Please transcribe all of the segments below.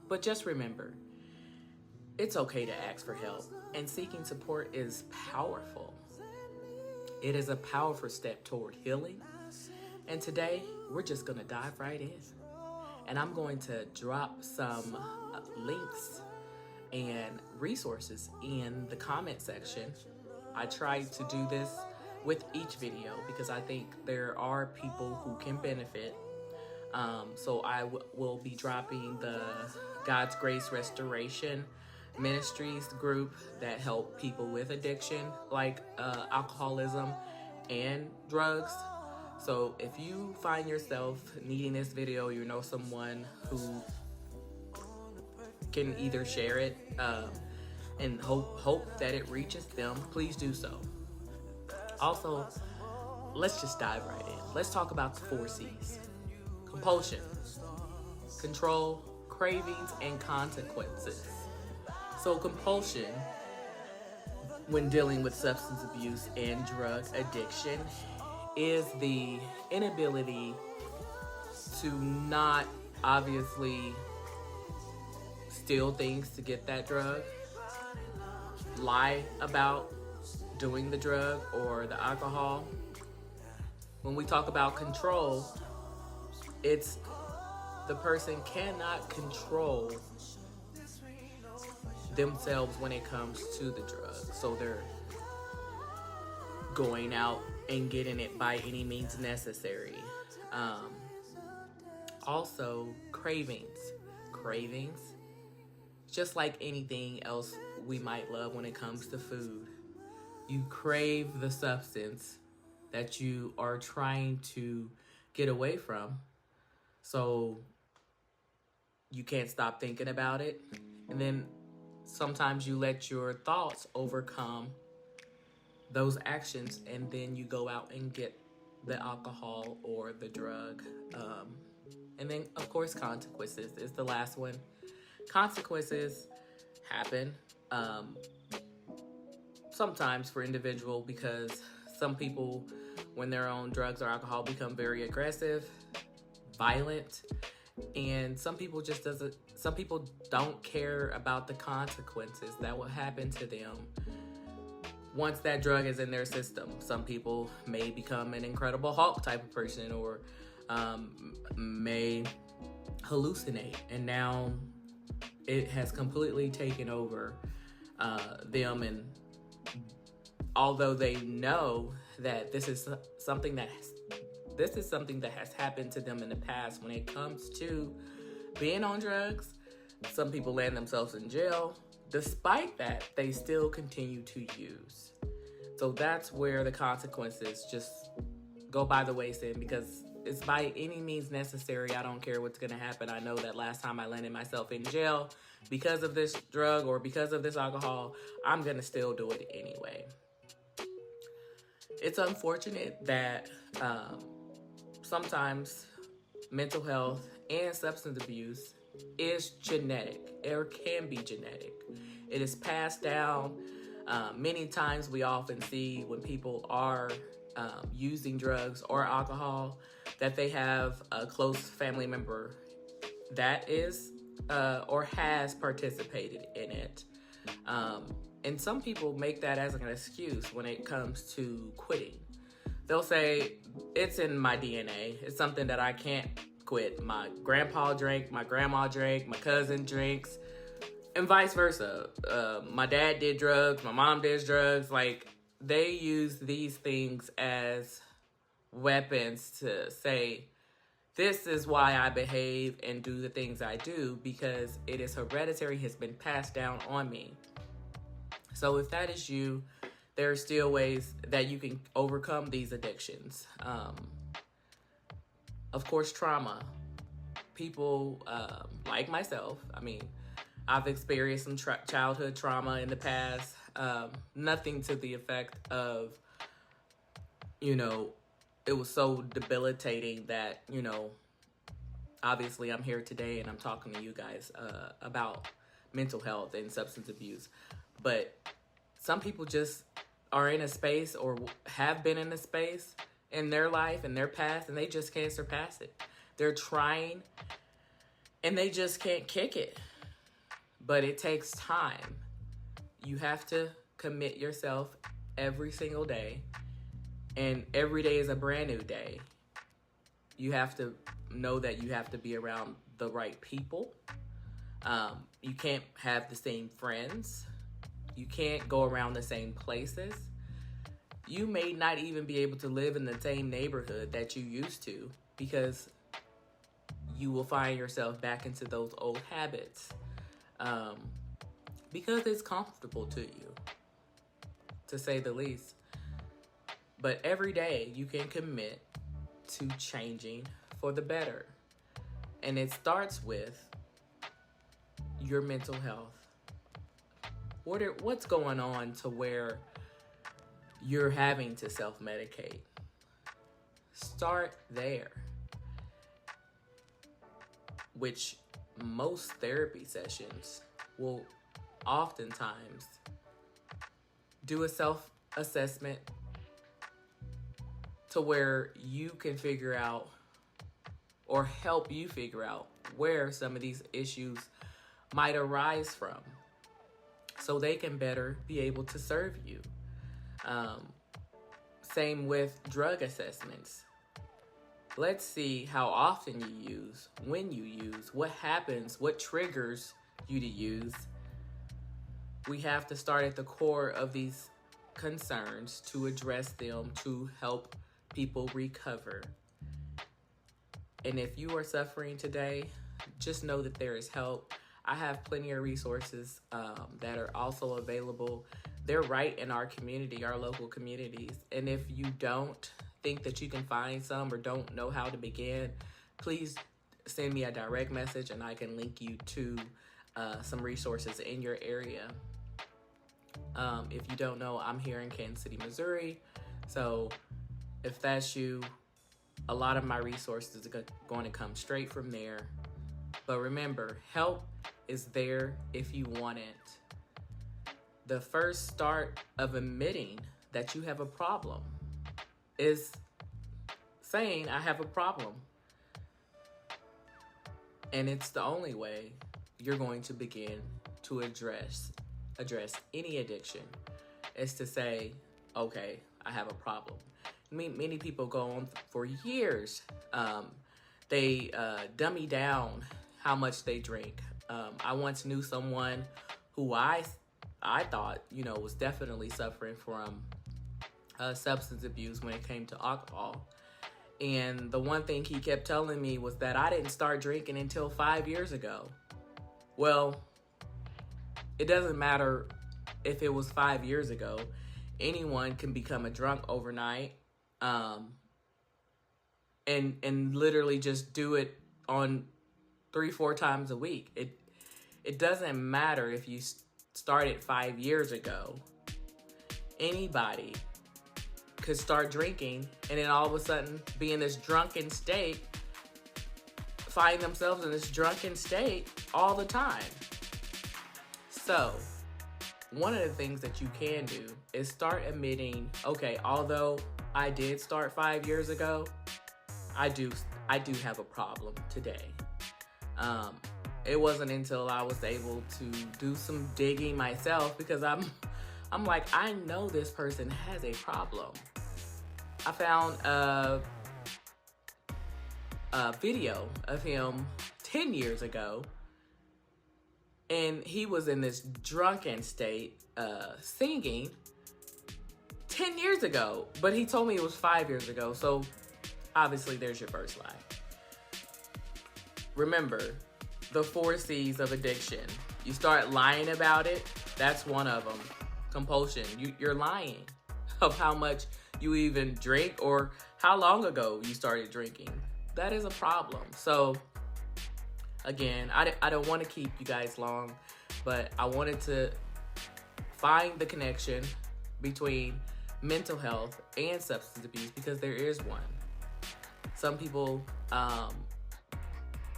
But just remember, it's okay to ask for help, and seeking support is powerful. It is a powerful step toward healing. And today, we're just going to dive right in. And I'm going to drop some links and resources in the comment section. I try to do this with each video because I think there are people who can benefit. So I will be dropping the God's Grace Restoration Ministries group that help people with addiction like alcoholism and drugs. So if you find yourself needing this video, you know someone who can either share it and hope that it reaches them, please do so. Also, let's just dive right in. Let's talk about the 4 C's. Compulsion, control, cravings, and consequences. So compulsion, when dealing with substance abuse and drug addiction, is the inability to not obviously steal things to get that drug, lie about doing the drug or the alcohol. When we talk about control, it's the person cannot control themselves when it comes to the drug. So they're going out and getting it by any means necessary. Also, cravings. Cravings, just like anything else we might love when it comes to food. You crave the substance that you are trying to get away from. So you can't stop thinking about it. And then sometimes you let your thoughts overcome those actions, and then you go out and get the alcohol or the drug. And then, of course, consequences is the last one. Consequences happen sometimes for individual because some people, when they're on drugs or alcohol, become very aggressive, violent, and some people don't care about the consequences that will happen to them once that drug is in their system. Some people may become an Incredible Hulk type of person, or may hallucinate, and now it has completely taken over them. And although they know that this is something that has happened to them in the past, when it comes to being on drugs, some people land themselves in jail. Despite that, they still continue to use. So that's where the consequences just go by the wayside, because it's by any means necessary. I don't care what's going to happen. I know that last time I landed myself in jail because of this drug or because of this alcohol, I'm going to still do it anyway. It's unfortunate that sometimes mental health and substance abuse is genetic, or can be genetic. It is passed down. Many times we often see when people are using drugs or alcohol that they have a close family member that is or has participated in it. And some people make that as an excuse when it comes to quitting. They'll say, it's in my DNA. It's something that I can't quit. My grandpa drank, my grandma drank, my cousin drinks, and vice versa. My dad did drugs, my mom did drugs. Like, they use these things as weapons to say, this is why I behave and do the things I do, because it is hereditary, has been passed down on me. So if that is you, there are still ways that you can overcome these addictions. Of course, trauma. People like myself, I've experienced some childhood trauma in the past. Nothing to the effect of, it was so debilitating that, obviously I'm here today and I'm talking to you guys about mental health and substance abuse. But some people just are in a space or have been in a space in their life and their past, and they just can't surpass it. They're trying and they just can't kick it. but it takes time. You have to commit yourself every single day, and every day is a brand new day. You have to know that you have to be around the right people. You can't have the same friends. You can't go around the same places. You may not even be able to live in the same neighborhood that you used to, because you will find yourself back into those old habits, because it's comfortable to you, to say the least. But every day you can commit to changing for the better. And it starts with your mental health. What's going on to where you're having to self-medicate? Start there. Which most therapy sessions will oftentimes do a self-assessment to where you can figure out, or help you figure out, where some of these issues might arise from, so they can better be able to serve you. Same with drug assessments. Let's see how often you use, when you use, what happens, what triggers you to use. We have to start at the core of these concerns to address them, to help people recover. And if you are suffering today, just know that there is help. I have plenty of resources that are also available. They're right in our community, our local communities. And if you don't think that you can find some, or don't know how to begin, please send me a direct message and I can link you to some resources in your area. If you don't know, I'm here in Kansas City, Missouri. So if that's you, a lot of my resources are going to come straight from there. But remember, help is there if you want it. The first start of admitting that you have a problem is saying, I have a problem. And it's the only way you're going to begin to address any addiction, is to say, okay, I have a problem. Many people go on for years. They dummy down how much they drink. I once knew someone who I thought, was definitely suffering from substance abuse when it came to alcohol. And the one thing he kept telling me was that I didn't start drinking until 5 years ago. Well, it doesn't matter if it was 5 years ago. Anyone can become a drunk overnight, and literally just do it on 3-4 times a week. It doesn't matter if you started 5 years ago. Anybody could start drinking and then all of a sudden be in this drunken state, find themselves in this drunken state all the time. So one of the things that you can do is start admitting, okay, although I did start 5 years ago, I do have a problem today. It wasn't until I was able to do some digging myself, because I'm like, I know this person has a problem. I found a video of him 10 years ago, and he was in this drunken state singing 10 years ago, but he told me it was 5 years ago. So obviously there's your first lie. Remember the 4 C's of addiction. You start lying about it. That's one of them. Compulsion. You're lying of how much you even drink or how long ago you started drinking. That is a problem. So again, I don't want to keep you guys long, but I wanted to find the connection between mental health and substance abuse, because there is one. Some people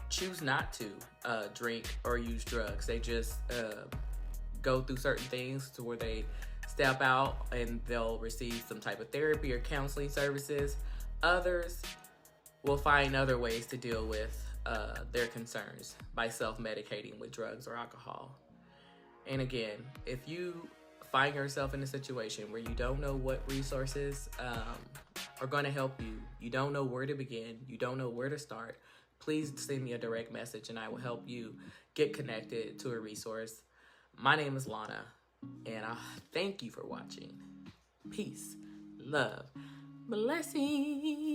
choose not to drink or use drugs. They just go through certain things to where they step out and they'll receive some type of therapy or counseling services. Others will find other ways to deal with their concerns by self-medicating with drugs or alcohol. And again, if you find yourself in a situation where you don't know what resources are going to help you, you don't know where to begin, you don't know where to start, please send me a direct message and I will help you get connected to a resource. My name is Lana, and I thank you for watching. Peace, love, blessings.